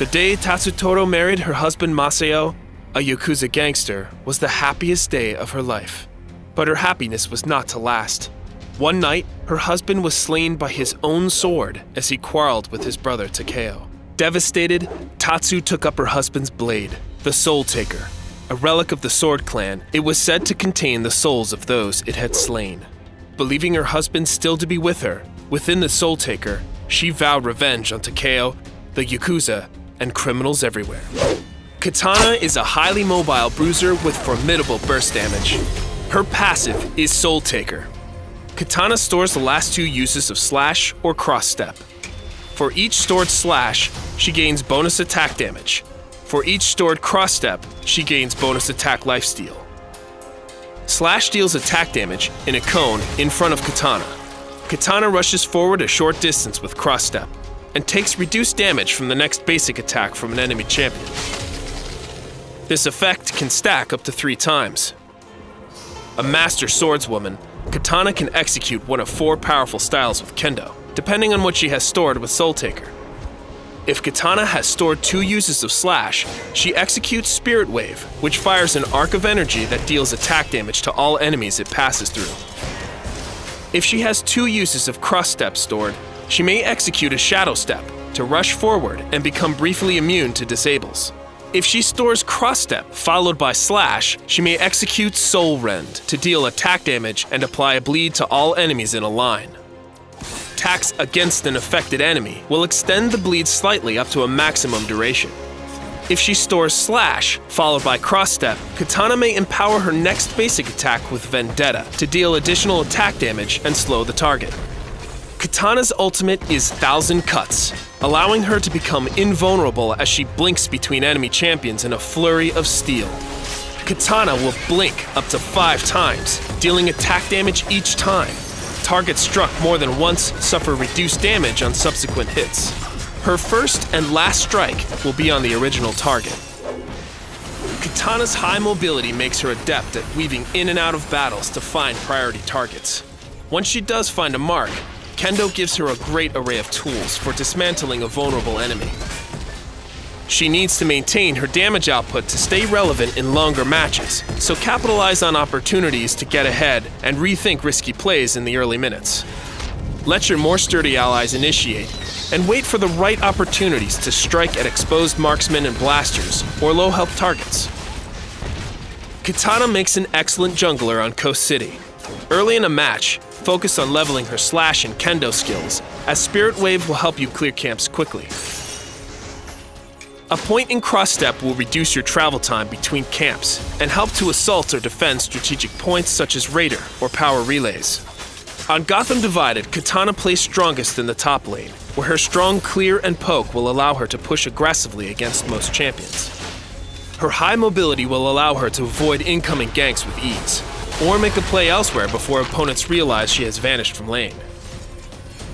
The day Tatsu Toro married her husband Maseo, a Yakuza gangster, was the happiest day of her life. But her happiness was not to last. One night, her husband was slain by his own sword as he quarreled with his brother Takeo. Devastated, Tatsu took up her husband's blade, the Soultaker. A relic of the Sword Clan, it was said to contain the souls of those it had slain. Believing her husband still to be with her, within the Soultaker, she vowed revenge on Takeo, the Yakuza, and criminals everywhere. Katana is a highly mobile bruiser with formidable burst damage. Her passive is Soultaker. Katana stores the last two uses of slash or cross step. For each stored slash, she gains bonus attack damage. For each stored cross step, she gains bonus attack lifesteal. Slash deals attack damage in a cone in front of Katana. Katana rushes forward a short distance with cross step, and takes reduced damage from the next basic attack from an enemy champion. This effect can stack up to 3 times. A master swordswoman, Katana can execute one of 4 powerful styles with Kendo, depending on what she has stored with Soultaker. If Katana has stored 2 uses of slash, she executes Spirit Wave, which fires an arc of energy that deals attack damage to all enemies it passes through. If she has 2 uses of cross step stored, she may execute a Shadow Step to rush forward and become briefly immune to disables. If she stores Cross Step followed by Slash, she may execute Soul Rend to deal attack damage and apply a bleed to all enemies in a line. Attacks against an affected enemy will extend the bleed slightly up to a maximum duration. If she stores Slash followed by Cross Step, Katana may empower her next basic attack with Vendetta to deal additional attack damage and slow the target. Katana's ultimate is 1,000 Cuts, allowing her to become invulnerable as she blinks between enemy champions in a flurry of steel. Katana will blink up to 5 times, dealing attack damage each time. Targets struck more than once suffer reduced damage on subsequent hits. Her first and last strike will be on the original target. Katana's high mobility makes her adept at weaving in and out of battles to find priority targets. Once she does find a mark, Kendo gives her a great array of tools for dismantling a vulnerable enemy. She needs to maintain her damage output to stay relevant in longer matches, so capitalize on opportunities to get ahead and rethink risky plays in the early minutes. Let your more sturdy allies initiate, and wait for the right opportunities to strike at exposed marksmen and blasters or low-health targets. Katana makes an excellent jungler on Coast City. Early in a match, focus on leveling her slash and kendo skills, as Spirit Wave will help you clear camps quickly. A point in cross step will reduce your travel time between camps and help to assault or defend strategic points such as Raider or power relays. On Gotham Divided, Katana plays strongest in the top lane, where her strong clear and poke will allow her to push aggressively against most champions. Her high mobility will allow her to avoid incoming ganks with ease, or make a play elsewhere before opponents realize she has vanished from lane.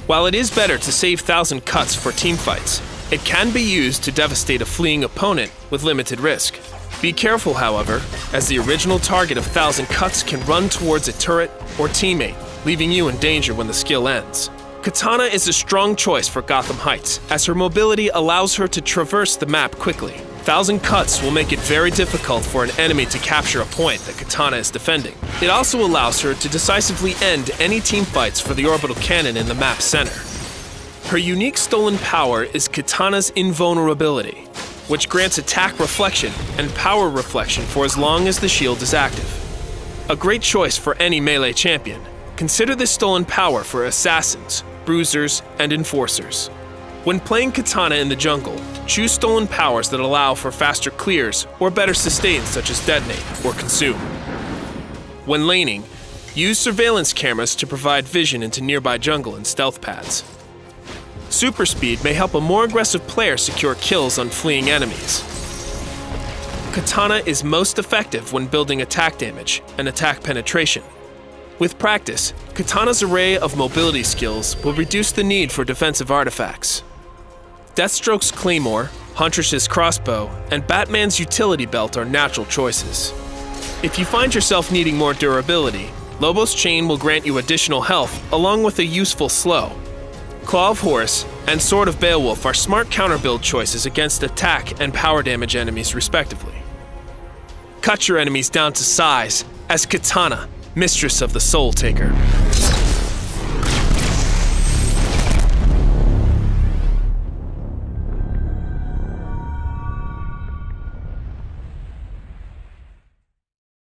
While it is better to save 1,000 Cuts for teamfights, it can be used to devastate a fleeing opponent with limited risk. Be careful, however, as the original target of 1,000 Cuts can run towards a turret or teammate, leaving you in danger when the skill ends. Katana is a strong choice for Gotham Heights, as her mobility allows her to traverse the map quickly. 1,000 Cuts will make it very difficult for an enemy to capture a point that Katana is defending. It also allows her to decisively end any teamfights for the orbital cannon in the map's center. Her unique stolen power is Katana's invulnerability, which grants attack reflection and power reflection for as long as the shield is active. A great choice for any melee champion. Consider this stolen power for assassins, bruisers, and enforcers. When playing Katana in the jungle, choose stolen powers that allow for faster clears or better sustains such as Detonate or Consume. When laning, use surveillance cameras to provide vision into nearby jungle and stealth paths. Super speed may help a more aggressive player secure kills on fleeing enemies. Katana is most effective when building attack damage and attack penetration. With practice, Katana's array of mobility skills will reduce the need for defensive artifacts. Deathstroke's Claymore, Huntress's Crossbow, and Batman's Utility Belt are natural choices. If you find yourself needing more durability, Lobo's Chain will grant you additional health along with a useful slow. Claw of Horse, and Sword of Beowulf are smart counter-build choices against attack and power damage enemies respectively. Cut your enemies down to size as Katana, mistress of the Soultaker.